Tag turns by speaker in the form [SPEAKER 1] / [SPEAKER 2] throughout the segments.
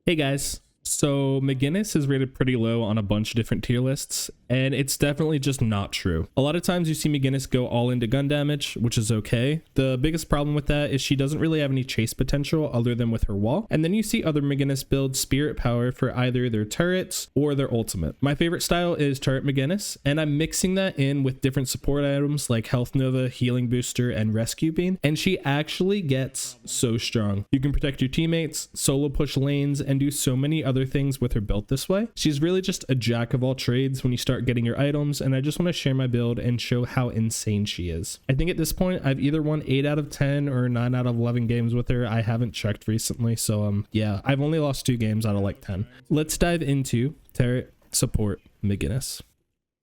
[SPEAKER 1] Hey guys, so McGinnis is rated pretty low on a bunch of different tier lists, and it's definitely just not true. A lot of times you see McGinnis go all into gun damage, which is okay. The biggest problem with that is she doesn't really have any chase potential other than with her wall. And then you see other McGinnis build spirit power for either their turrets or their ultimate. My favorite style is turret McGinnis, and I'm mixing that in with different support items like health nova, healing booster, and rescue beam, and she actually gets so strong. You can protect your teammates, solo push lanes, and do so many other things with her built this way. She's really just a jack of all trades when you start getting your items, and I just want to share my build and show how insane she is. I think at this point I've either won 8 out of 10 or 9 out of 11 games with her. I haven't checked recently, so yeah, I've only lost 2 games out of like 10. Let's dive into turret support McGinnis.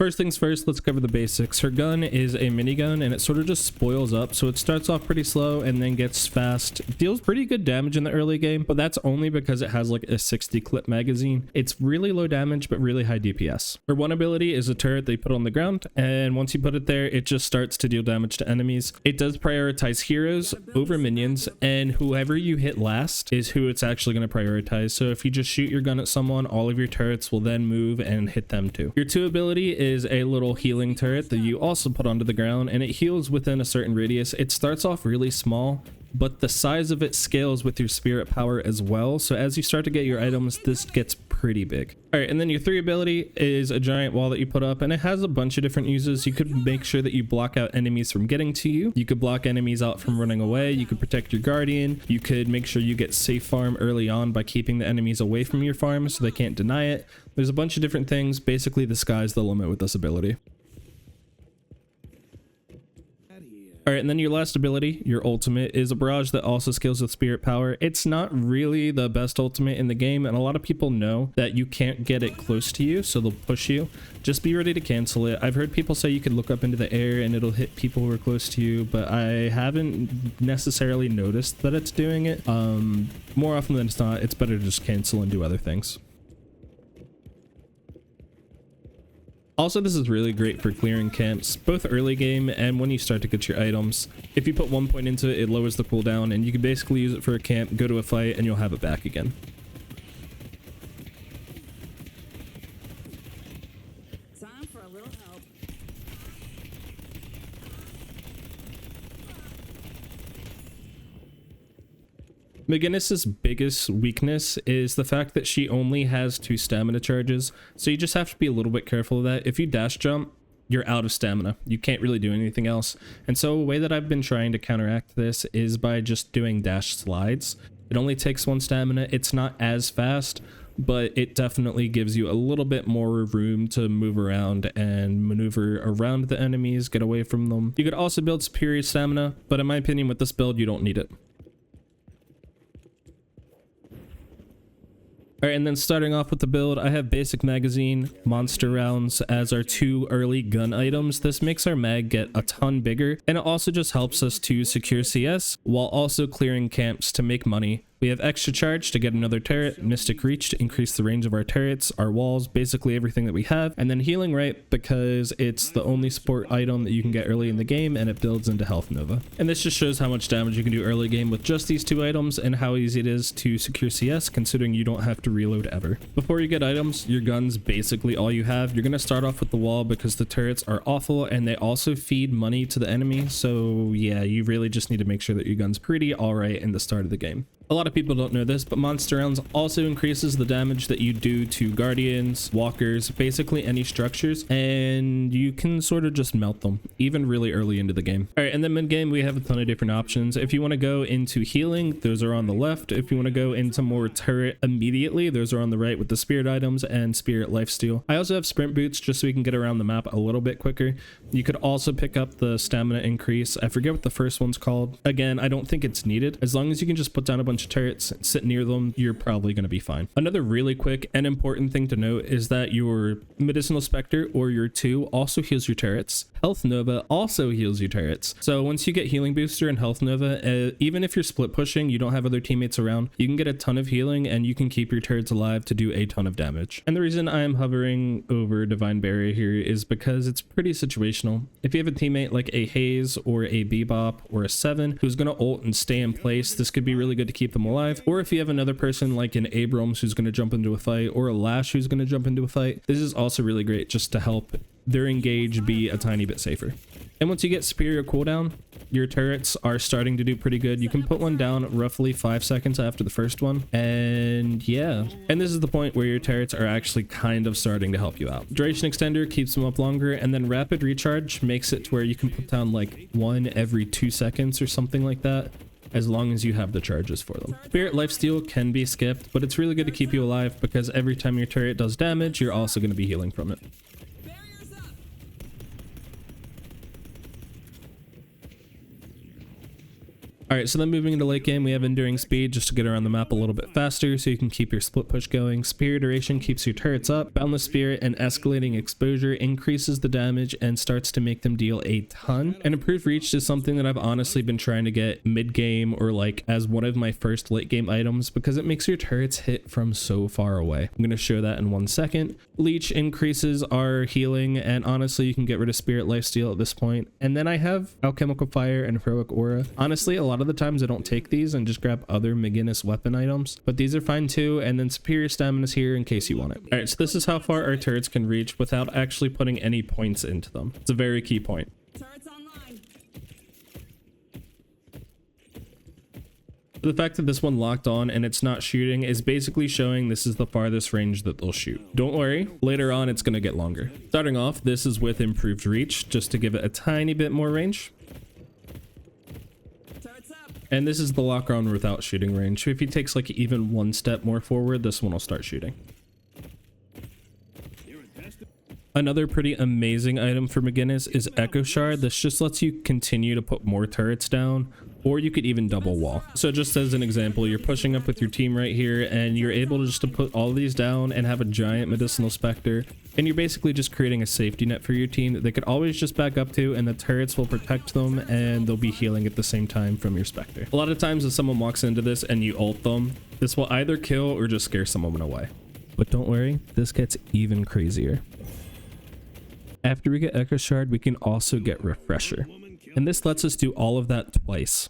[SPEAKER 1] First things first, let's cover the basics. Her gun is a minigun, and it sort of just spoils up, so it starts off pretty slow and then gets fast. Deals pretty good damage in the early game, but that's only because it has like a 60 clip magazine. It's really low damage but really high DPS. Her one ability is a turret they put on the ground, and once you put it there, it just starts to deal damage to enemies. It does prioritize heroes over minions, and whoever you hit last is who it's actually going to prioritize. So if you just shoot your gun at someone, all of your turrets will then move and hit them too. Your 2 ability is a little healing turret that you also put onto the ground, and it heals within a certain radius. It starts off really small, but the size of it scales with your spirit power as well. So as you start to get your items, this gets pretty big. All right, and then your 3 ability is a giant wall that you put up, and it has a bunch of different uses. You could make sure that you block out enemies from getting to you. You could block enemies out from running away. You could protect your guardian. You could make sure you get safe farm early on by keeping the enemies away from your farm so they can't deny it. There's a bunch of different things. Basically, the sky's the limit with this ability. All right, and then your last ability, your ultimate, is a barrage that also scales with spirit power. It's not really the best ultimate in the game, and a lot of people know that you can't get it close to you, so they'll push you. Just be ready to cancel it. I've heard people say you could look up into the air and it'll hit people who are close to you, but I haven't necessarily noticed that it's doing it. More often than it's not, it's better to just cancel and do other things. Also, this is really great for clearing camps, both early game and when you start to get your items. If you put 1 point into it, it lowers the cooldown, and you can basically use it for a camp, go to a fight, and you'll have it back again.
[SPEAKER 2] Time for a little help.
[SPEAKER 1] McGinnis's biggest weakness is the fact that she only has 2 stamina charges, so you just have to be a little bit careful of that. If you dash jump, you're out of stamina. You can't really do anything else. And so a way that I've been trying to counteract this is by just doing dash slides. It only takes 1 stamina. It's not as fast, but it definitely gives you a little bit more room to move around and maneuver around the enemies, get away from them. You could also build superior stamina, but in my opinion, with this build, you don't need it. All right, and then starting off with the build, I have basic magazine, monster rounds as our 2 early gun items. This makes our mag get a ton bigger, and it also just helps us to secure CS while also clearing camps to make money. We have extra charge to get another turret, mystic reach to increase the range of our turrets, our walls, basically everything that we have, and then healing right because it's the only support item that you can get early in the game, and it builds into health nova. And this just shows how much damage you can do early game with just these 2 items and how easy it is to secure CS considering you don't have to reload ever. Before you get items, your gun's basically all you have. You're going to start off with the wall because the turrets are awful and they also feed money to the enemy, so yeah, you really just need to make sure that your gun's pretty alright in the start of the game. A lot of people don't know this, but monster rounds also increases the damage that you do to guardians, walkers, basically any structures, and you can sort of just melt them, even really early into the game. All right, and then mid-game, we have a ton of different options. If you want to go into healing, those are on the left. If you want to go into more turret immediately, those are on the right with the spirit items and spirit lifesteal. I also have sprint boots just so we can get around the map a little bit quicker. You could also pick up the stamina increase. I forget what the first one's called. Again, I don't think it's needed. As long as you can just put down a bunch of turrets and sit near them, you're probably going to be fine. Another really quick and important thing to note is that your medicinal specter or your 2 also heals your turrets, Health Nova also heals your turrets. So once you get Healing Booster and Health Nova, even if you're split pushing, you don't have other teammates around, you can get a ton of healing and you can keep your turrets alive to do a ton of damage. And the reason I am hovering over Divine Barrier here is because it's pretty situational. If you have a teammate like a Haze or a Bebop or a 7 who's going to ult and stay in place, this could be really good to keep them alive. Or if you have another person like an Abrams who's going to jump into a fight, or a Lash who's going to jump into a fight, this is also really great just to help their engage be a tiny bit safer. And once you get superior cooldown, your turrets are starting to do pretty good. You can put one down roughly 5 seconds after the first one. And yeah, and this is the point where your turrets are actually kind of starting to help you out. Duration extender keeps them up longer, and then rapid recharge makes it to where you can put down like one every 2 seconds or something like that, as long as you have the charges for them. Spirit Lifesteal can be skipped, but it's really good to keep you alive because every time your turret does damage, you're also going to be healing from it. Alright, so then moving into late game, we have Enduring Speed just to get around the map a little bit faster so you can keep your split push going. Spirit Duration keeps your turrets up. Boundless Spirit and Escalating Exposure increases the damage and starts to make them deal a ton. And Improved Reach is something that I've honestly been trying to get mid-game or like as one of my first late game items because it makes your turrets hit from so far away. I'm going to show that in 1 second. Leech increases our healing, and honestly you can get rid of Spirit Lifesteal at this point. And then I have Alchemical Fire and Heroic Aura. Honestly, a lot of the times I don't take these and just grab other McGinnis weapon items, but these are fine too. And then Superior Stamina is here in case you want it. All right, so this is how far our turrets can reach without actually putting any points into them. It's a very key point.
[SPEAKER 2] Turrets online.
[SPEAKER 1] The fact that this one locked on and it's not shooting is basically showing this is the farthest range that they'll shoot. Don't worry, later on it's going to get longer. Starting off, this is with Improved Reach just to give it a tiny bit more range. And this is the locker on without shooting range. If he takes like even 1 step more forward, this one will start shooting. Another pretty amazing item for McGinnis is Echo Shard. This just lets you continue to put more turrets down, or you could even double wall. So just as an example, you're pushing up with your team right here and you're able to just to put all these down and have a giant medicinal specter. And you're basically just creating a safety net for your team that they could always just back up to, and the turrets will protect them and they'll be healing at the same time from your specter. A lot of times if someone walks into this and you ult them, this will either kill or just scare someone away. But don't worry, this gets even crazier. After we get Echo Shard, we can also get Refresher. And this lets us do all of that twice.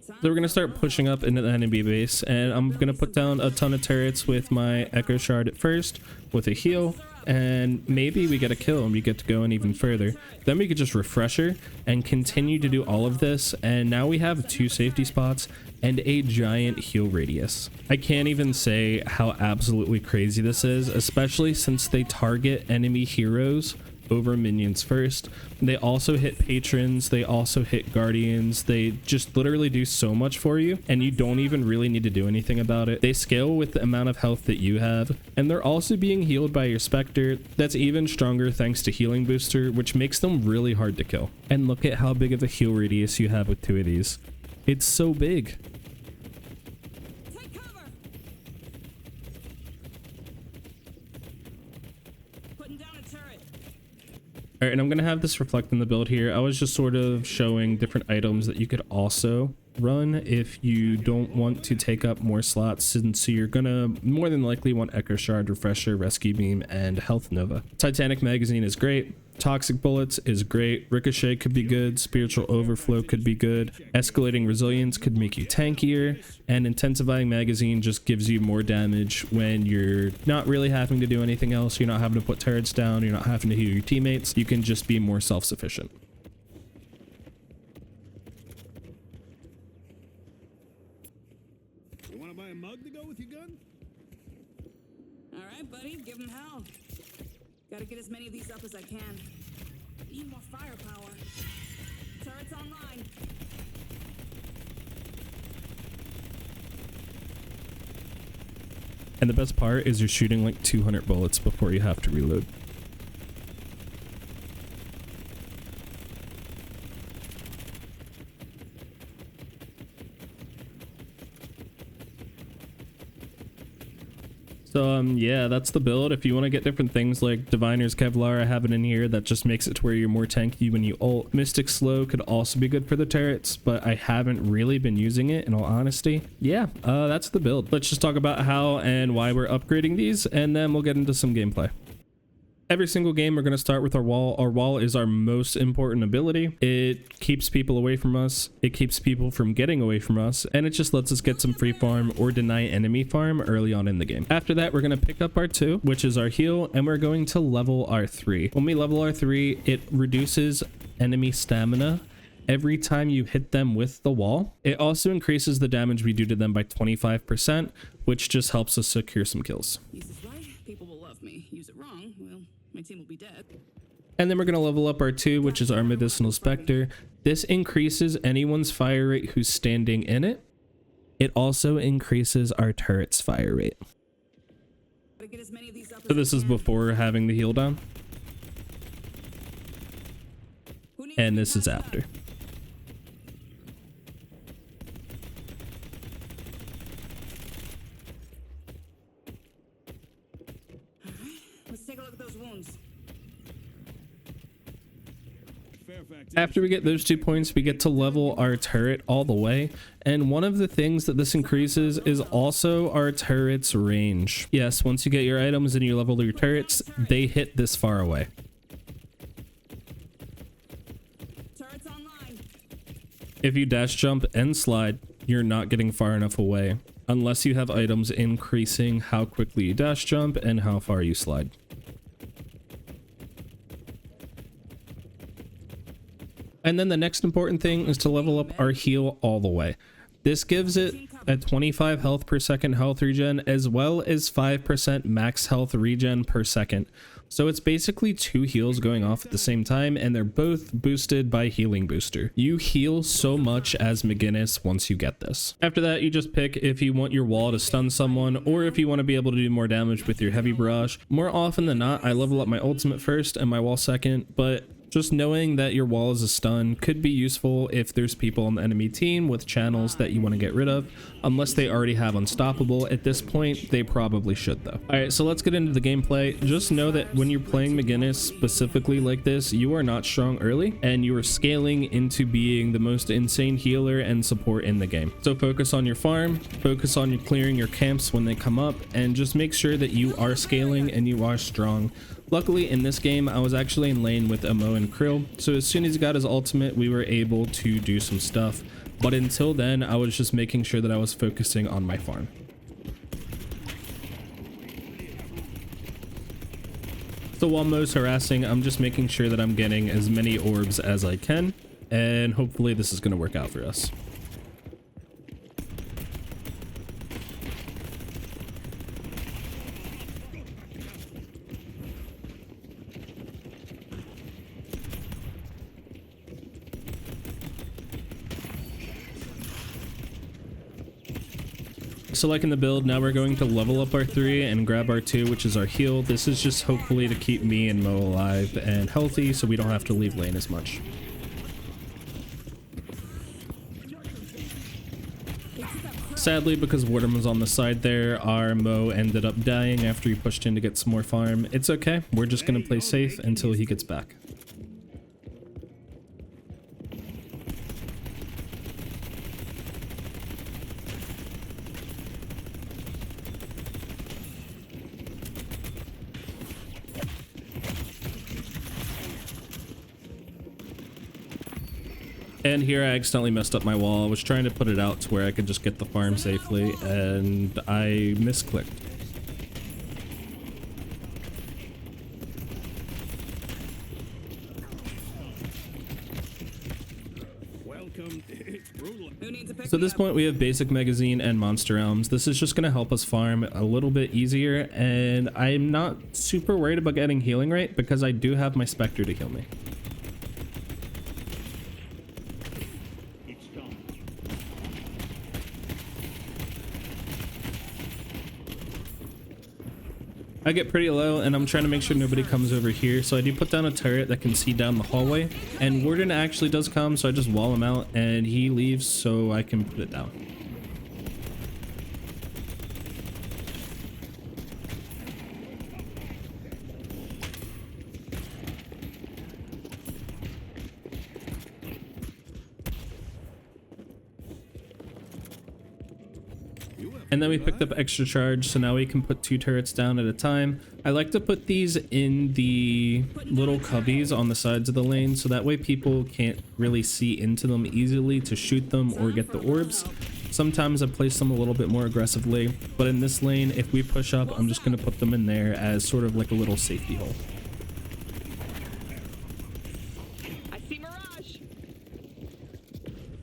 [SPEAKER 1] So we're going to start pushing up into the enemy base, and I'm going to put down a ton of turrets with my Echo Shard at first, with a heal, and maybe we get a kill and we get to go in even further. Then we could just Refresher and continue to do all of this, and now we have 2 safety spots and a giant heal radius. I can't even say how absolutely crazy this is, especially since they target enemy heroes over minions first. They also hit patrons, they also hit guardians, they just literally do so much for you, and you don't even really need to do anything about it. They scale with the amount of health that you have, and they're also being healed by your Spectre. That's even stronger thanks to Healing Booster, which makes them really hard to kill. And look at how big of a heal radius you have with 2 of these. It's so big.
[SPEAKER 2] Take cover. Putting down a turret.
[SPEAKER 1] All right, and I'm going to have this reflect in the build here. I was just sort of showing different items that you could also run if you don't want to take up more slots, since you're going to more than likely want Echo Shard, Refresher, Rescue Beam, and Health Nova. Titanic Magazine is great. Toxic Bullets is great. Ricochet could be good. Spiritual Overflow could be good. Escalating Resilience could make you tankier. And Intensifying Magazine just gives you more damage when you're not really having to do anything else. You're not having to put turrets down. You're not having to heal your teammates. You can just be more self-sufficient.
[SPEAKER 3] You want to buy a mug to go with your gun?
[SPEAKER 2] All right, buddy, give him hell. Gotta get as many of these up as I can. Need more firepower. Turrets online.
[SPEAKER 1] And the best part is you're shooting like 200 bullets before you have to reload. So yeah, that's the build. If you want to get different things like Diviner's Kevlar, I have it in here. That just makes it to where you're more tanky when you ult. Mystic Slow could also be good for the turrets, but I haven't really been using it in all honesty. Yeah, that's the build. Let's just talk about how and why we're upgrading these, and then we'll get into some gameplay. Every single game, we're going to start with our wall. Our wall is our most important ability. It keeps people away from us. It keeps people from getting away from us. And it just lets us get some free farm or deny enemy farm early on in the game. After that, we're going to pick up our 2, which is our heal. And we're going to level our 3. When we level our 3, it reduces enemy stamina every time you hit them with the wall. It also increases the damage we do to them by 25%, which just helps us secure some kills.
[SPEAKER 2] Use this right, people will love me. Use it wrong, well, my team will be dead.
[SPEAKER 1] And then we're going to level up our 2, which is our Medicinal Spectre. This increases anyone's fire rate who's standing in it. It also increases our turret's fire rate. So this is before having the heal down. And this is after.
[SPEAKER 2] Let's take a look at those wounds.
[SPEAKER 1] After we get those 2 points, we get to level our turret all the way. And one of the things that this increases is also our turret's range. Yes, once you get your items and you level your turrets, they hit this far away.
[SPEAKER 2] Turrets online.
[SPEAKER 1] If you dash jump and slide, you're not getting far enough away unless you have items increasing how quickly you dash jump and how far you slide. And then the next important thing is to level up our heal all the way. This gives it a 25 health per second health regen, as well as 5% max health regen per second. So it's basically 2 heals going off at the same time, and they're both boosted by healing booster. You heal so much as McGinnis once you get this. After that, you just pick if you want your wall to stun someone, or if you want to be able to do more damage with your heavy barrage. More often than not, I level up my ultimate first and my wall second, but just knowing that your wall is a stun could be useful if there's people on the enemy team with channels that you want to get rid of. Unless they already have unstoppable at this point, they probably should though. All right, so let's get into the gameplay. Just know that when you're playing McGinnis specifically like this, you are not strong early and you are scaling into being the most insane healer and support in the game. So focus on your farm, focus on you clearing your camps when they come up, and just make sure that you are scaling and you are strong. Luckily in this game, I was actually in lane with Mo and Krill, so as soon as he got his ultimate, we were able to do some stuff. But until then, I was just making sure that I was focusing on my farm. So while Mo's harassing, I'm just making sure that I'm getting as many orbs as I can, and hopefully this is going to work out for us. So like in the build, now we're going to level up our 3 and grab our 2, which is our heal. This is just hopefully to keep me and Mo alive and healthy so we don't have to leave lane as much. Sadly, because Warden was on the side there, our Mo ended up dying after he pushed in to get some more farm. It's okay, we're just going to play safe until he gets back. And here I accidentally messed up my wall. I was trying to put it out to where I could just get the farm safely, and I misclicked.
[SPEAKER 3] Welcome. It's brutal.
[SPEAKER 1] So at this point we have basic magazine and monster realms. This is just going to help us farm a little bit easier, and I'm not super worried about getting healing rate because I do have my Spectre to heal me. I get pretty low and I'm trying to make sure nobody comes over here, so I do put down a turret that can see down the hallway, and Warden actually does come, so I just wall him out and he leaves so I can put it down. And then we picked up extra charge, so now we can put 2 turrets down at a time. I like to put these in the little cubbies on the sides of the lane, so that way people can't really see into them easily to shoot them or get the orbs. Sometimes I place them a little bit more aggressively, but in this lane, if we push up, I'm just going to put them in there as sort of like a little safety hole.
[SPEAKER 2] I see Mirage.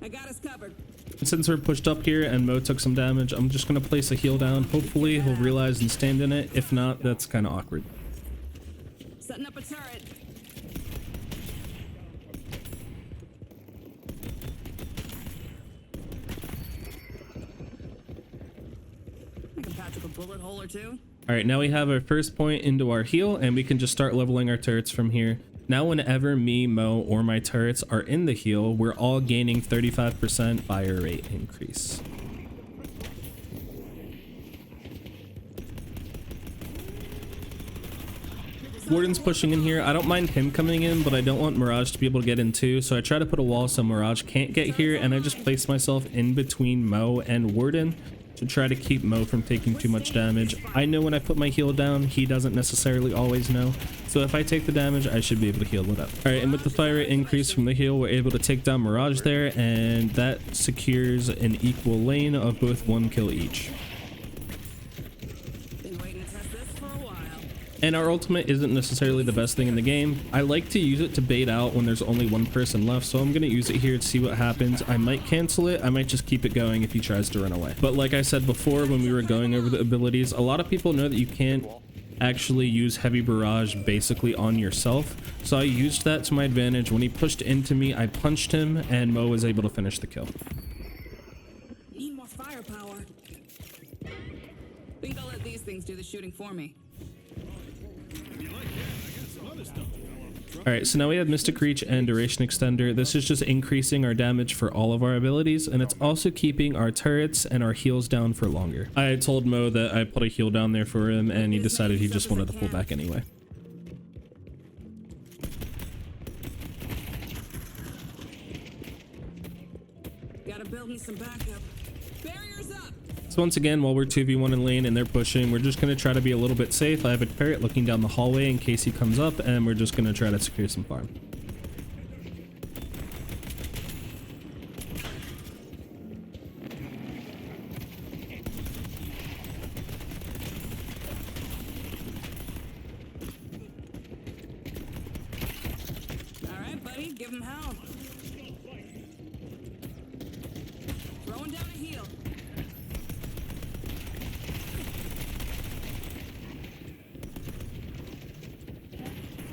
[SPEAKER 2] I got us covered.
[SPEAKER 1] Since we're pushed up here and Mo took some damage, I'm just going to place a heal down. Hopefully he'll realize and stand in it. If not, that's kind of awkward.
[SPEAKER 2] Setting up a turret. I can patch up a bullet hole or two.
[SPEAKER 1] All right, now we have our first point into our heal, and we can just start leveling our turrets from here. Now whenever me, Mo, or my turrets are in the heal, we're all gaining 35% fire rate increase. Warden's pushing in here. I don't mind him coming in, but I don't want Mirage to be able to get in too, so I try to put a wall so Mirage can't get here, and I just place myself in between Mo and Warden to try to keep Mo from taking too much damage. I know when I put my heal down, he doesn't necessarily always know, so if I take the damage, I should be able to heal it up. Alright, and with the fire rate increase from the heal, we're able to take down Mirage there, and that secures an equal lane of both 1 kill each.
[SPEAKER 2] Been waiting to test this for a while.
[SPEAKER 1] And our ultimate isn't necessarily the best thing in the game. I like to use it to bait out when there's only 1 person left, so I'm going to use it here to see what happens. I might cancel it, I might just keep it going if he tries to run away. But like I said before when we were going over the abilities, a lot of people know that you can't actually use heavy barrage basically on yourself. So I used that to my advantage. When he pushed into me, I punched him, and Mo was able to finish the kill.
[SPEAKER 2] Need more firepower. Think I'll let these things do the shooting for me.
[SPEAKER 1] Alright, so now we have Mystic Reach and Duration Extender. This is just increasing our damage for all of our abilities, and it's also keeping our turrets and our heals down for longer. I told Mo that I put a heal down there for him, and he decided he just wanted to pull back anyway.
[SPEAKER 2] Gotta build me some backup. Barriers up!
[SPEAKER 1] So once again, while we're 2v1 in lane and they're pushing, we're just going to try to be a little bit safe. I have a turret looking down the hallway in case he comes up, and we're just going to try to secure some farm.
[SPEAKER 2] Alright, buddy, give him hell. Throwing down a heal.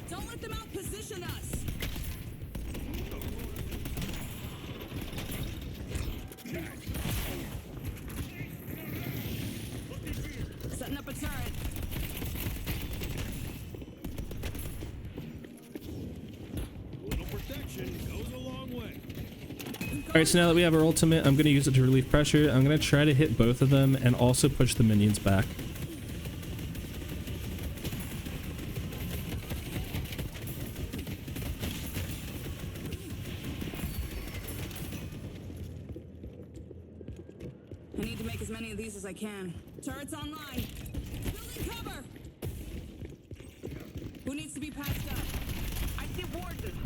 [SPEAKER 2] Don't let them outposition us. Setting up a turret.
[SPEAKER 3] Little protection goes a long way.
[SPEAKER 1] Alright, so now that we have our ultimate, I'm going to use it to relieve pressure. I'm going to try to hit both of them and also push the minions back.
[SPEAKER 2] I need to make as many of these as I can. Turrets online. Building cover. Who needs to be patched up? I see Warden.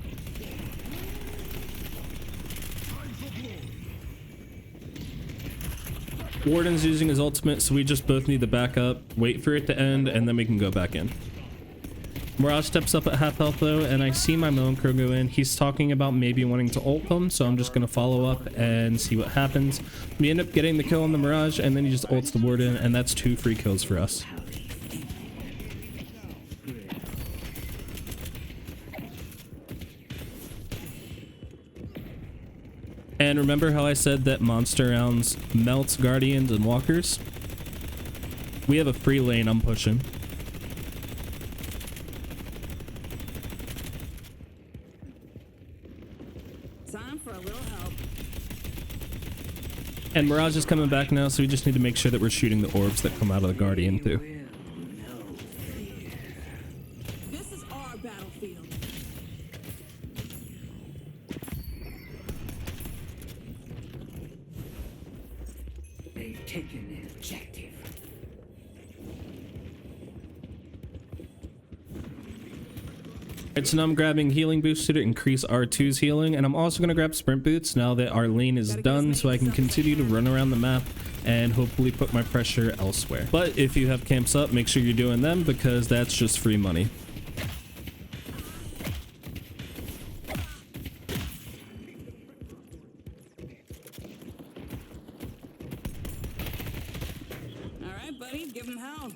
[SPEAKER 1] Warden's using his ultimate, so we just both need to back up, wait for it to end, and then we can go back in. Mirage steps up at half health though, and I see my Mo and Crow go in. He's talking about maybe wanting to ult them, so I'm just going to follow up and see what happens. We end up getting the kill on the Mirage, and then he just ults the Warden, and that's 2 free kills for us. And remember how I said that monster rounds melts Guardians and Walkers? We have a free lane I'm pushing.
[SPEAKER 2] Time for a little help.
[SPEAKER 1] And Mirage is coming back now, so we just need to make sure that we're shooting the orbs that come out of the Guardian too.
[SPEAKER 2] This is our battlefield.
[SPEAKER 4] They've taken an objective.
[SPEAKER 1] Alright, so now I'm grabbing healing booster to increase R2's healing, and I'm also going to grab sprint boots now that our lane is done, so I can continue to run around the map and hopefully put my pressure elsewhere. But if you have camps up, make sure you're doing them because that's just free money.
[SPEAKER 2] Alright, buddy, give him hell.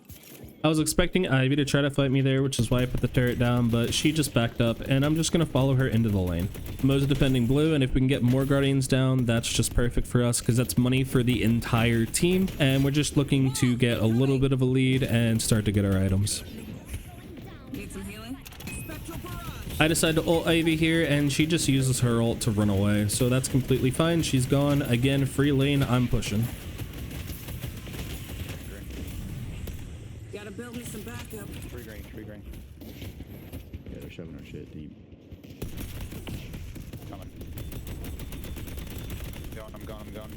[SPEAKER 1] I was expecting Ivy to try to fight me there, which is why I put the turret down, but she just backed up, and I'm just going to follow her into the lane. Mo's defending blue, and if we can get more guardians down, that's just perfect for us, because that's money for the entire team, and we're just looking to get a little bit of a lead and start to get our items.
[SPEAKER 2] Need some healing? Spectral barrage.
[SPEAKER 1] I decide to ult Ivy here, and she just uses her ult to run away, so that's completely fine. She's gone. Again, free lane, I'm pushing.
[SPEAKER 2] Gotta build me some backup.
[SPEAKER 5] Tree green.
[SPEAKER 3] Yeah, they're shoving our shit deep.
[SPEAKER 5] Coming. I'm going.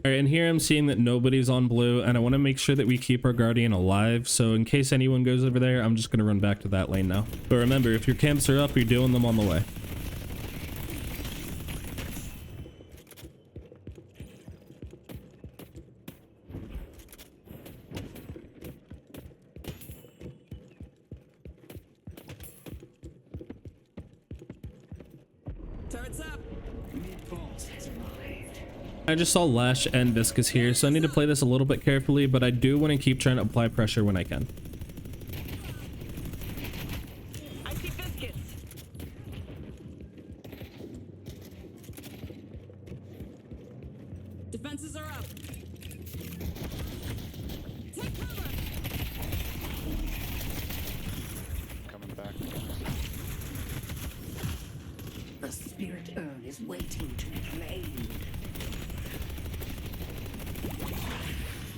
[SPEAKER 1] Alright, and here I'm seeing that nobody's on blue, and I want to make sure that we keep our guardian alive, so in case anyone goes over there, I'm just going to run back to that lane now. But remember, if your camps are up, you're doing them on the way.
[SPEAKER 2] Turrets up.
[SPEAKER 4] Mid-boss has arrived.
[SPEAKER 1] I just saw Lash and Viscous here, so I need to play this a little bit carefully, but I do want to keep trying to apply pressure when I can.
[SPEAKER 2] I see biscuits. Defenses are up. Take cover.
[SPEAKER 5] Coming back.
[SPEAKER 4] The spirit urn is waiting to be claimed.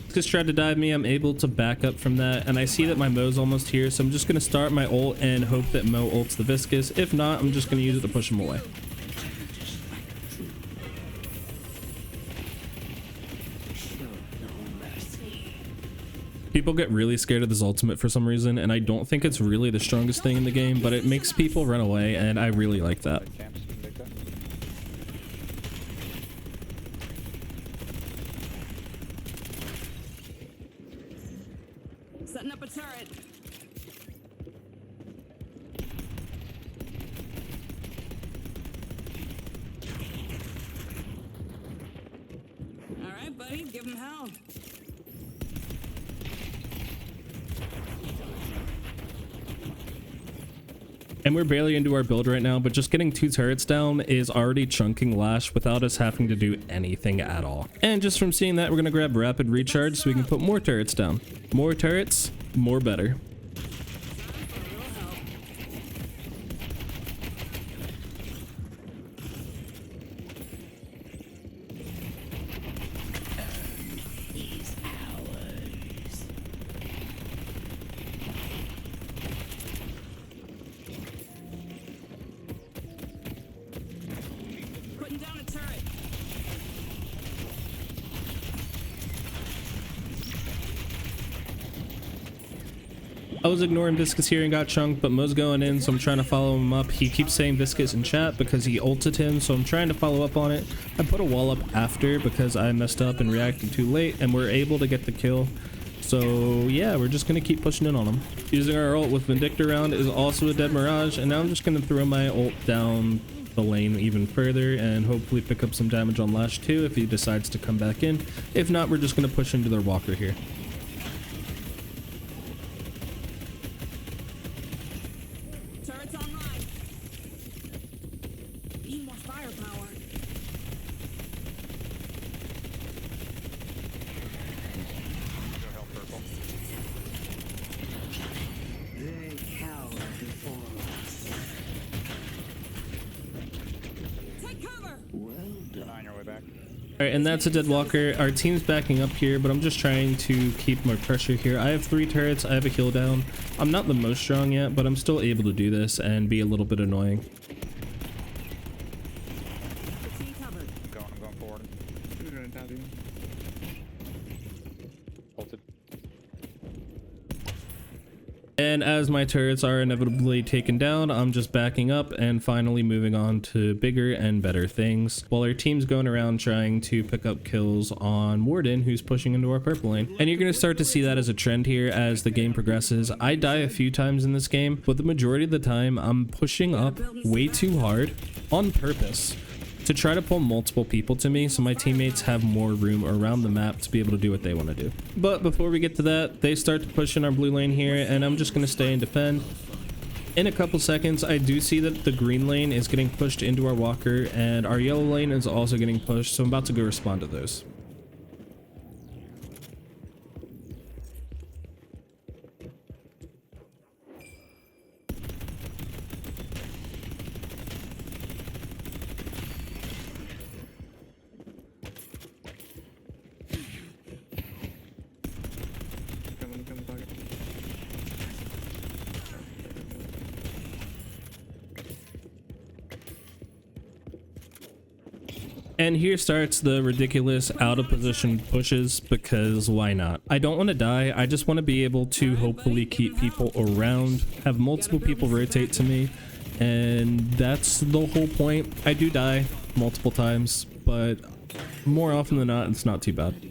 [SPEAKER 1] Viscous tried to dive me, I'm able to back up from that, and I see that my Mo's almost here, so I'm just going to start my ult and hope that Mo ults the Viscous. If not, I'm just going to use it to push him away.
[SPEAKER 4] Show no mercy.
[SPEAKER 1] People get really scared of this ultimate for some reason, and I don't think it's really the strongest thing in the game, but it makes people run away, and I really like that.
[SPEAKER 5] Camps. Big guy.
[SPEAKER 2] Setting up a turret. All right, buddy, give him hell.
[SPEAKER 1] And we're barely into our build right now, but just getting 2 turrets down is already chunking Lash without us having to do anything at all. And just from seeing that, we're going to grab Rapid Recharge so we can put more turrets down. More turrets, more better.
[SPEAKER 4] Is ours.
[SPEAKER 2] Putting down a turret.
[SPEAKER 1] I was ignoring Viscous here and got chunked, but Mo's going in, so I'm trying to follow him up. He keeps saying Viscous in chat because he ulted him, so I'm trying to follow up on it. I put a wall up after because I messed up and reacted too late, and we're able to get the kill. So yeah, we're just going to keep pushing in on him. Using our ult with Vindictor round is also a dead Mirage, and now I'm just going to throw my ult down the lane even further and hopefully pick up some damage on Lash 2 if he decides to come back in. If not, we're just going to push into their walker here.
[SPEAKER 2] Turrets online. Need more firepower.
[SPEAKER 5] Go help purple.
[SPEAKER 4] They cower before us.
[SPEAKER 1] Alright, and that's a dead walker. Our team's backing up here, but I'm just trying to keep my pressure here. I have 3 turrets, I have a kill down. I'm not the most strong yet, but I'm still able to do this and be a little bit annoying.
[SPEAKER 5] I'm going forward. Ulted.
[SPEAKER 1] And as my turrets are inevitably taken down, I'm just backing up and finally moving on to bigger and better things, while our team's going around trying to pick up kills on Warden, who's pushing into our purple lane. And you're going to start to see that as a trend here as the game progresses. I die a few times in this game, but the majority of the time I'm pushing up way too hard on purpose to try to pull multiple people to me so my teammates have more room around the map to be able to do what they want to do. But before we get to that, they start to push in our blue lane here, and I'm just going to stay and defend. In a couple seconds, I do see that the green lane is getting pushed into our walker, and our yellow lane is also getting pushed, so I'm about to go respond to those. And here starts the ridiculous out of position pushes, because why not? I don't want to die. I just want to be able to hopefully keep people around, have multiple people rotate to me, and that's the whole point. I do die multiple times, but more often than not, it's not too bad.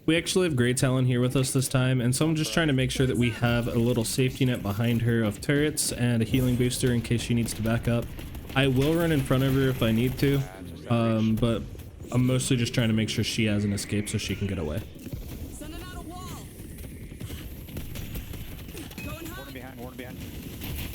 [SPEAKER 1] We actually have Grey Talon here with us this time, and so I'm just trying to make sure that we have a little safety net behind her of turrets and a healing booster in case she needs to back up. I will run in front of her if I need to, but I'm mostly just trying to make sure she has an escape so she can get away.
[SPEAKER 5] Warden behind.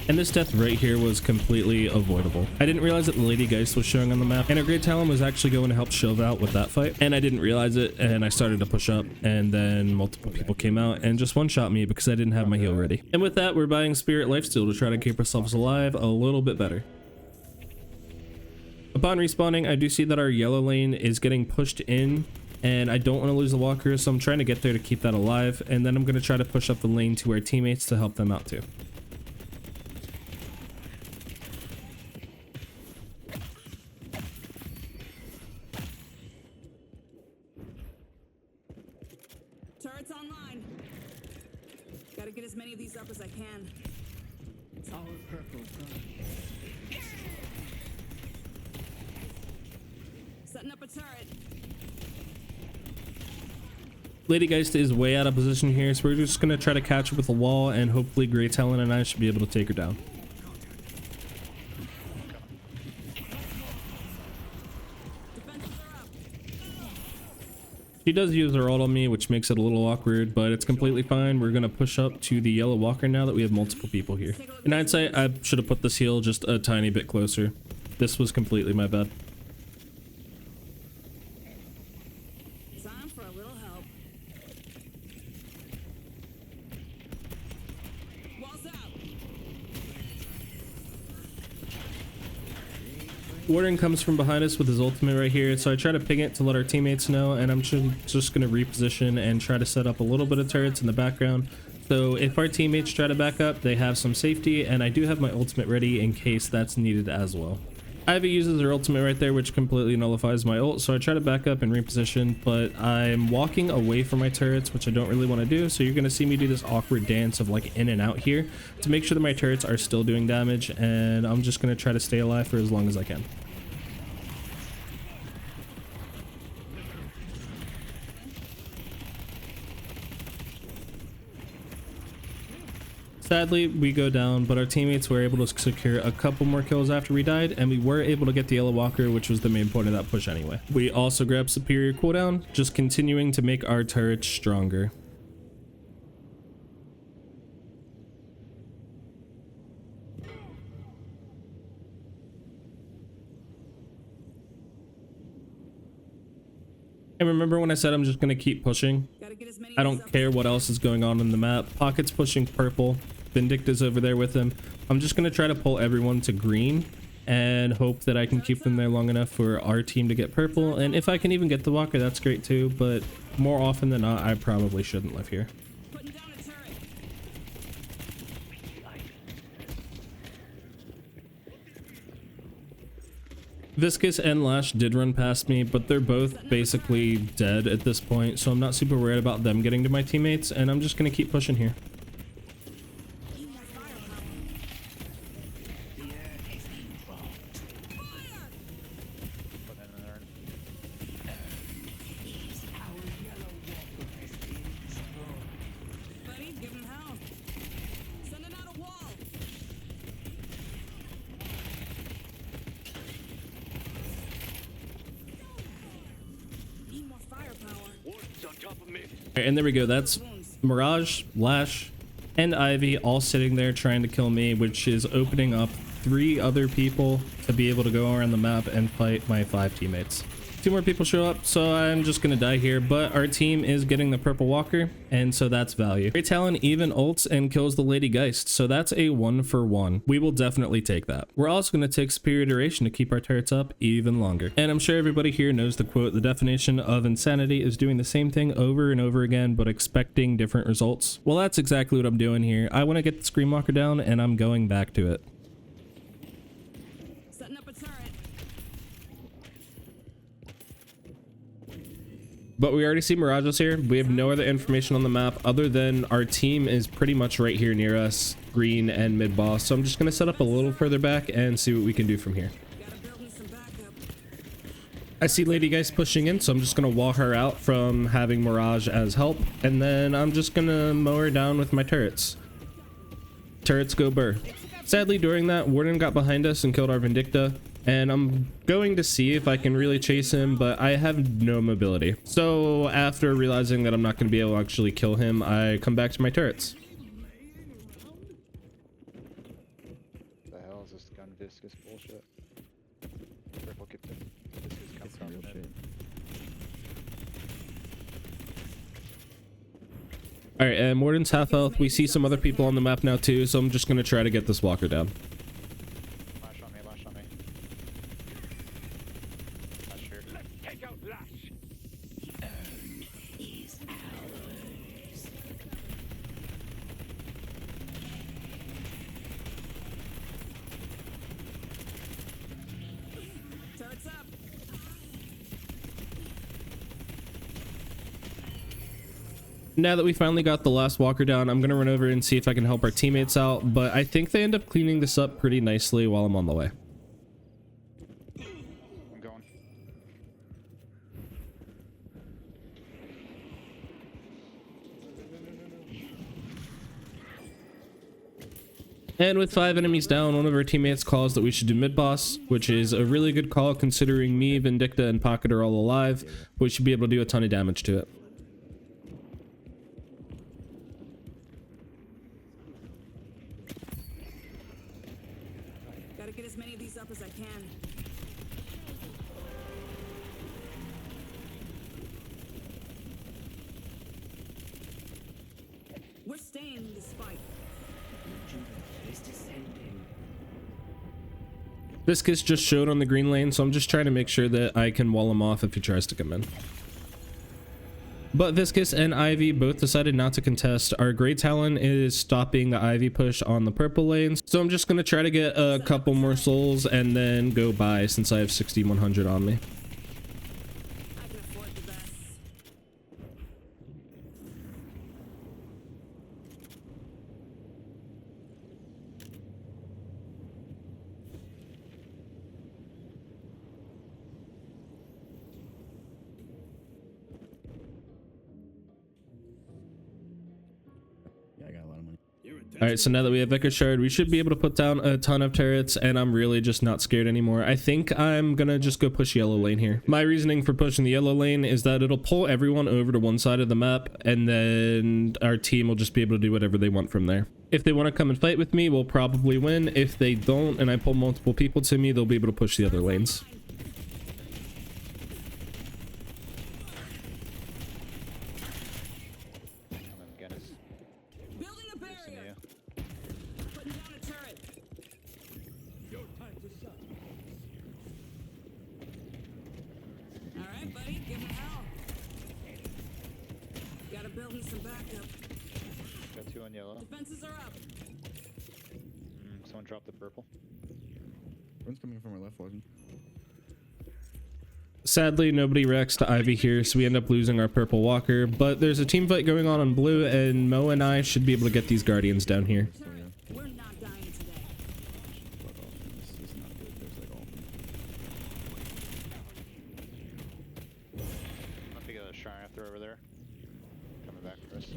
[SPEAKER 1] And this death right here was completely avoidable. I didn't realize that the Lady Geist was showing on the map, and our Grey Talon was actually going to help Shiv out with that fight, and I didn't realize it, and I started to push up, and then multiple people came out and just one-shot me because I didn't have my heal ready. And with that, we're buying Spirit Lifesteal to try to keep ourselves alive a little bit better. Upon respawning, I do see that our yellow lane is getting pushed in, and I don't want to lose the walker, so I'm trying to get there to keep that alive, and then I'm going to try to push up the lane to our teammates to help them out too.
[SPEAKER 2] Turrets online. Gotta get as many of these up as I can.
[SPEAKER 4] Our purple burn.
[SPEAKER 2] Setting up a turret.
[SPEAKER 1] Lady Geist is way out of position here, so we're just going to try to catch her with a wall, and hopefully Grey Talon and I should be able to take her down.
[SPEAKER 2] Defenses are up.
[SPEAKER 1] She does use her ult on me, which makes it a little awkward, but it's completely fine. We're going to push up to the yellow walker now that we have multiple people here. And I'd say I should have put this heal just a tiny bit closer. This was completely my bad.
[SPEAKER 2] Time for a little help. Walls out.
[SPEAKER 1] Warden comes from behind us with his ultimate right here, so I try to ping it to let our teammates know, and I'm just going to reposition and try to set up a little bit of turrets in the background. So if our teammates try to back up, they have some safety, and I do have my ultimate ready in case that's needed as well. Ivy uses her ultimate right there, which completely nullifies my ult, so I try to back up and reposition, but I'm walking away from my turrets, which I don't really want to do, so you're going to see me do this awkward dance of like in and out here to make sure that my turrets are still doing damage, and I'm just going to try to stay alive for as long as I can. Sadly, we go down, but our teammates were able to secure a couple more kills after we died, and we were able to get the yellow walker, which was the main point of that push anyway. We also grabbed superior cooldown, just continuing to make our turrets stronger. And remember when I said I'm just going to keep pushing?
[SPEAKER 2] Gotta get as many
[SPEAKER 1] I
[SPEAKER 2] of these
[SPEAKER 1] don't
[SPEAKER 2] up
[SPEAKER 1] care what else is going on in the map. Pocket's pushing purple. Vindicta's over there with him. I'm just going to try to pull everyone to green and hope that I can keep them there long enough for our team to get purple. And if I can even get the walker, that's great too, but more often than not, I probably shouldn't live here.
[SPEAKER 2] Putting down a turret.
[SPEAKER 1] Viscous and Lash did run past me, but they're both basically dead at this point, so I'm not super worried about them getting to my teammates, and I'm just gonna keep pushing here.
[SPEAKER 2] Need more firepower.
[SPEAKER 5] Put it in there.
[SPEAKER 2] Buddy, give him hell. Sending out a wall. Need more firepower.
[SPEAKER 3] What's on top of me?
[SPEAKER 1] And there we go, that's Mirage, Lash, and Ivy all sitting there trying to kill me, which is opening up 3 other people to be able to go around the map and fight my 5 teammates. 2 more people show up, so I'm just gonna die here, but our team is getting the purple walker, and so that's value. Great Talon even ults and kills the Lady Geist, so that's a 1-for-1. We will definitely take that. We're also gonna take superior duration to keep our turrets up even longer. And I'm sure everybody here knows the quote, the definition of insanity is doing the same thing over and over again, but expecting different results. Well, that's exactly what I'm doing here. I wanna get the Scream Walker down, and I'm going back to it.
[SPEAKER 2] Setting up a turret.
[SPEAKER 1] But we already see Mirages here. We have no other information on the map other than our team is pretty much right here near us, green and mid boss. So I'm just going to set up a little further back and see what we can do from here.
[SPEAKER 2] Gotta build me some backup.
[SPEAKER 1] I see Lady Geist pushing in, so I'm just going to wall her out from having Mirage as help. And then I'm just going to mow her down with my turrets. Turrets go burr. Sadly, during that, Warden got behind us and killed our Vindicta. And I'm going to see if I can really chase him, but I have no mobility. So after realizing that I'm not going to be able to actually kill him, I come back to my turrets.
[SPEAKER 5] The hell is this gun viscous bullshit? Careful, get the viscous comes real shit.
[SPEAKER 1] All right, and Warden's half health. We see some other people on the map now too, so I'm just going to try to get this walker down.
[SPEAKER 5] Lash on me, lash on me. Lash here.
[SPEAKER 3] Let's take out Lash.
[SPEAKER 2] Turret's up.
[SPEAKER 1] Now that we finally got the last walker down, I'm going to run over and see if I can help our teammates out, but I think they end up cleaning this up pretty nicely while I'm on the way.
[SPEAKER 5] I'm going.
[SPEAKER 1] And with 5 enemies down, one of our teammates calls that we should do mid-boss, which is a really good call considering me, Vindicta, and Pocket are all alive. We should be able to do a ton of damage to it.
[SPEAKER 2] Gotta get as many of these up as I can. We're staying in this fight.
[SPEAKER 4] Is descending.
[SPEAKER 1] Viscous just showed on the green lane, so I'm just trying to make sure that I can wall him off if he tries to come in. But Viscous and Ivy both decided not to contest. Our Grey Talon is stopping the Ivy push on the purple lanes, so I'm just going to try to get a couple more souls and then go by since I have 6100 on me.
[SPEAKER 2] I can afford the best.
[SPEAKER 6] Yeah, I got a lot of money.
[SPEAKER 3] You're a
[SPEAKER 1] All right, so now that we have Vicar Shard, we should be able to put down a ton of turrets, and I'm really just not scared anymore. I think I'm gonna just go push yellow lane here. My reasoning for pushing the yellow lane is that it'll pull everyone over to one side of the map, and then our team will just be able to do whatever they want from there. If they want to come and fight with me, we'll probably win. If they don't, and I pull multiple people to me, they'll be able to push the other lanes.
[SPEAKER 5] I'm McGinnis.
[SPEAKER 2] Building a barrier. Putting down a turret.
[SPEAKER 3] Your time to shine.
[SPEAKER 2] some backup.
[SPEAKER 5] Got 2 on yellow.
[SPEAKER 2] Defenses are up.
[SPEAKER 5] Someone dropped the purple.
[SPEAKER 6] One's coming from our left, wasn't?
[SPEAKER 1] Sadly, nobody reacts to Ivy here, so we end up losing our purple walker, but there's a team fight going on blue, and Mo and I should be able to get these guardians down here.
[SPEAKER 2] We're not dying today.
[SPEAKER 6] Fuck off. This is not good. There's like all.
[SPEAKER 5] I think a shrine after over there. Coming back for us.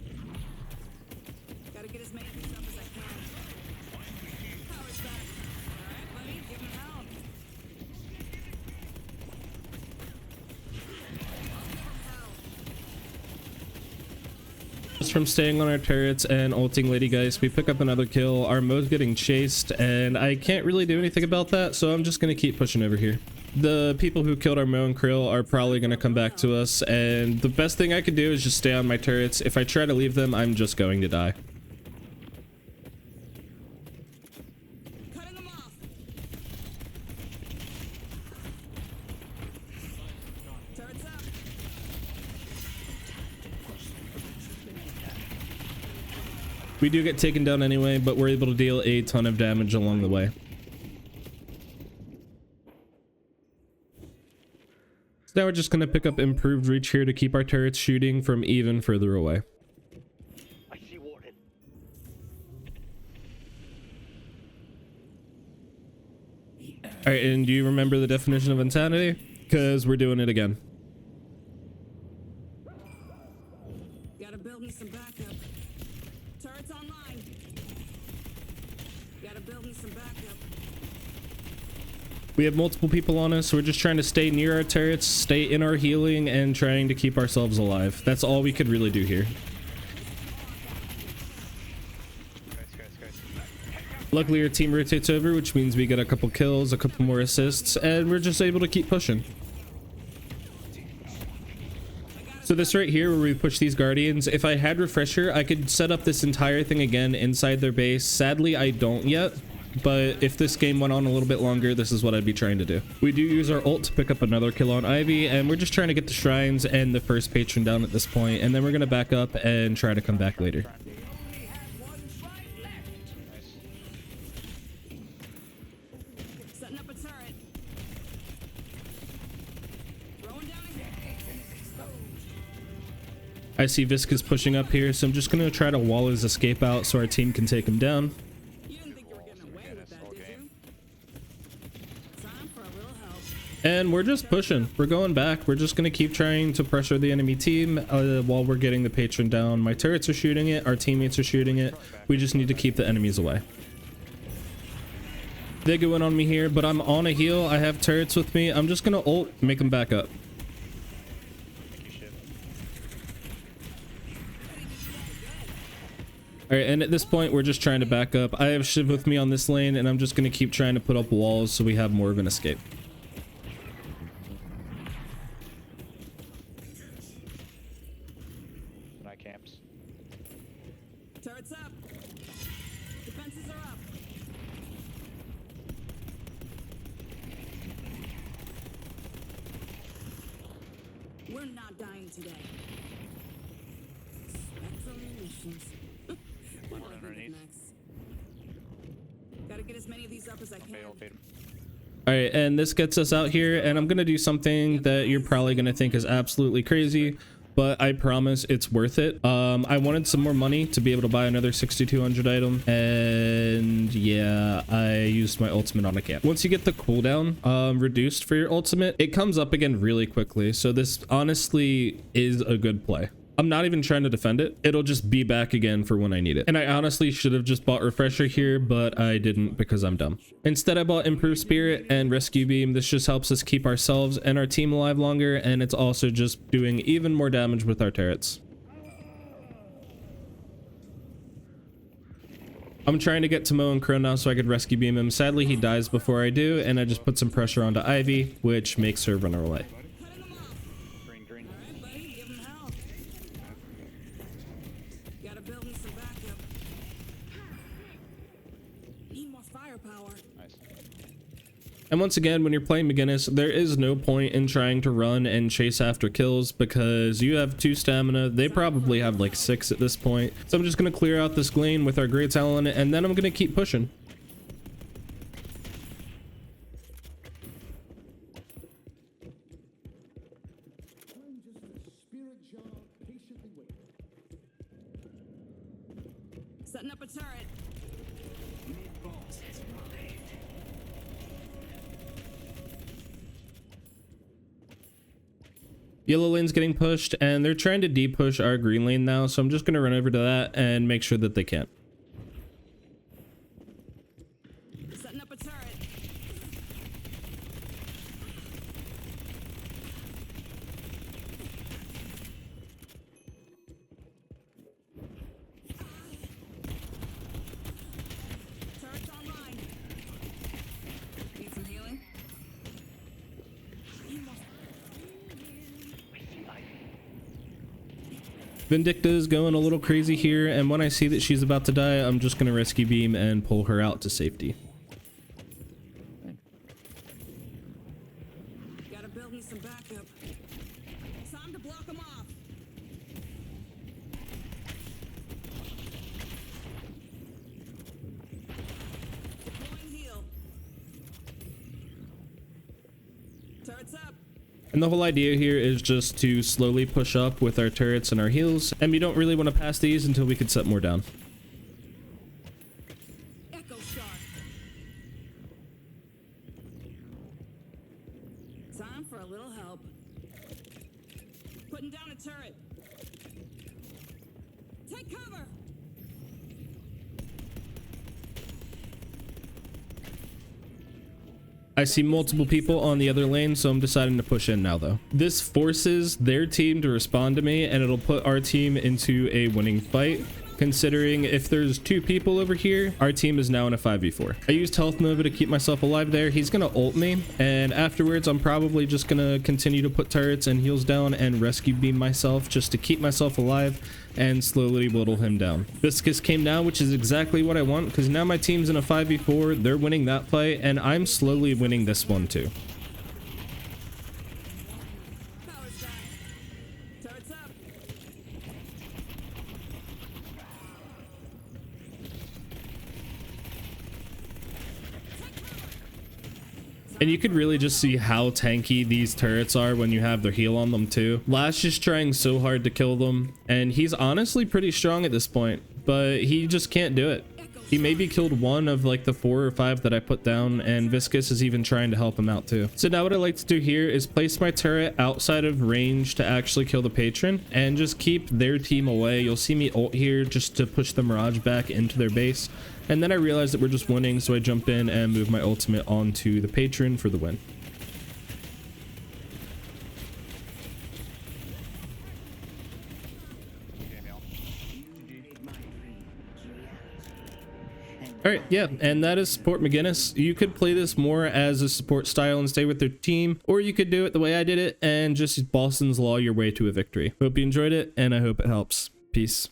[SPEAKER 2] Gotta get as many of these up as I can. Power's back. Alright, buddy, give him hell.
[SPEAKER 1] Just from staying on our turrets and ulting Lady Geist, we pick up another kill. Our Mo's getting chased, and I can't really do anything about that, so I'm just gonna keep pushing over here. The people who killed our Mo and Krill are probably gonna come back to us, and the best thing I can do is just stay on my turrets. If I try to leave them, I'm just going to die.
[SPEAKER 2] Cutting them off. Turrets up.
[SPEAKER 1] We do get taken down anyway, but we're able to deal a ton of damage along the way. So now we're just going to pick up improved reach here to keep our turrets shooting from even further away.
[SPEAKER 3] I see warhead.
[SPEAKER 1] Alright, and do you remember the definition of insanity? Because we're doing it again.
[SPEAKER 2] Gotta build me some backup. Turrets online. Gotta build me some backup.
[SPEAKER 1] We have multiple people on us, so we're just trying to stay near our turrets, stay in our healing, and trying to keep ourselves alive. That's all we could really do here.
[SPEAKER 5] Guys.
[SPEAKER 1] Luckily, our team rotates over, which means we get a couple kills, a couple more assists, and we're just able to keep pushing. So this right here, where we push these guardians, if I had refresher, I could set up this entire thing again inside their base. Sadly, I don't yet, but if this game went on a little bit longer, this is what I'd be trying to do. We do use our ult to pick up another kill on Ivy, and we're just trying to get the shrines and the first patron down at this point, and then we're going to back up and try to come back later.
[SPEAKER 2] Setting up a turret. Throwing down a hit.
[SPEAKER 1] I see Visca's pushing up here, so I'm just going to try to wall his escape out so our team can take him down.
[SPEAKER 2] You didn't think you were getting away with that, did you? Time for a little help.
[SPEAKER 1] And we're just pushing. We're going back. We're just going to keep trying to pressure the enemy team while we're getting the patron down. My turrets are shooting it. Our teammates are shooting it. We just need to keep the enemies away. They go in on me here, but I'm on a heal. I have turrets with me. I'm just going to ult, make them back up. All right, and at this point, we're just trying to back up. I have Shiv with me on this lane, and I'm just going to keep trying to put up walls so we have more of an escape.
[SPEAKER 5] Night camps.
[SPEAKER 2] Turrets up. Defenses are up. We're not dying today. Spectral munitions. What do I think of
[SPEAKER 5] underneath.
[SPEAKER 2] next? Gotta get as many of these up as I can.
[SPEAKER 5] I'll fade him.
[SPEAKER 1] All right, and this gets us out here, and I'm going to do something that you're probably going to think is absolutely crazy, but I promise it's worth it. I wanted some more money to be able to buy another 6200 item, and yeah, I used my ultimate on a camp. Once you get the cooldown reduced for your ultimate, it comes up again really quickly, so this honestly is a good play. I'm not even trying to defend it. It'll just be back again for when I need it. And I honestly should have just bought refresher here, but I didn't because I'm dumb. Instead, I bought improved spirit and rescue beam. This just helps us keep ourselves and our team alive longer, and it's also just doing even more damage with our turrets. I'm trying to get to Mo and Crow now so I could rescue beam him. Sadly, he dies before I do, and I just put some pressure onto Ivy, which makes her run away.
[SPEAKER 5] Green.
[SPEAKER 2] Alright, buddy, give him hell. Gotta build me some backup. Need more firepower.
[SPEAKER 5] Nice.
[SPEAKER 1] And once again, when you're playing McGinnis, there is no point in trying to run and chase after kills because you have 2 stamina. They probably have like 6 at this point. So I'm just going to clear out this lane with our Great Talon, and then I'm going to keep pushing.
[SPEAKER 2] Setting up a turret.
[SPEAKER 4] Mid-boss has arrived.
[SPEAKER 1] Yellow lane's getting pushed, and they're trying to de-push our green lane now, so I'm just going to run over to that and make sure that they can't.
[SPEAKER 2] Setting up a turret. Turret's online. Need some healing?
[SPEAKER 1] Vindicta is going a little crazy here, and when I see that she's about to die, I'm just going to rescue beam and pull her out to safety.
[SPEAKER 2] Gotta build me some backup. Time to block them off. Deploying heal. Turret's up.
[SPEAKER 1] And the whole idea here is just to slowly push up with our turrets and our heals, and we don't really want to pass these until we can set more down.
[SPEAKER 2] Echo shot. Time for a little help. Putting down a turret. Take cover.
[SPEAKER 1] I see multiple people on the other lane, so I'm deciding to push in now though. This forces their team to respond to me, and it'll put our team into a winning fight. Considering if there's 2 people over here, our team is now in a 5v4. I used Health Nova to keep myself alive there. He's gonna ult me, and afterwards I'm probably just gonna continue to put turrets and heals down and rescue beam myself just to keep myself alive and slowly whittle him down. Viscus came down, which is exactly what I want, because now my team's in a 5v4. They're winning that fight, and I'm slowly winning this one too.
[SPEAKER 2] Power's back. Turret's up.
[SPEAKER 1] And you could really just see how tanky these turrets are when you have their heal on them too. Lash is trying so hard to kill them, and he's honestly pretty strong at this point, but he just can't do it. He maybe killed 1 of like the 4 or 5 that I put down, and Viscus is even trying to help him out too. So now what I like to do here is place my turret outside of range to actually kill the patron and just keep their team away. You'll see me ult here just to push the Mirage back into their base. And then I realized that we're just winning, so I jump in and move my ultimate onto the patron for the win. Alright, yeah, and that is support McGinnis. You could play this more as a support style and stay with their team, or you could do it the way I did it and just Boston's Law your way to a victory. Hope you enjoyed it, and I hope it helps. Peace.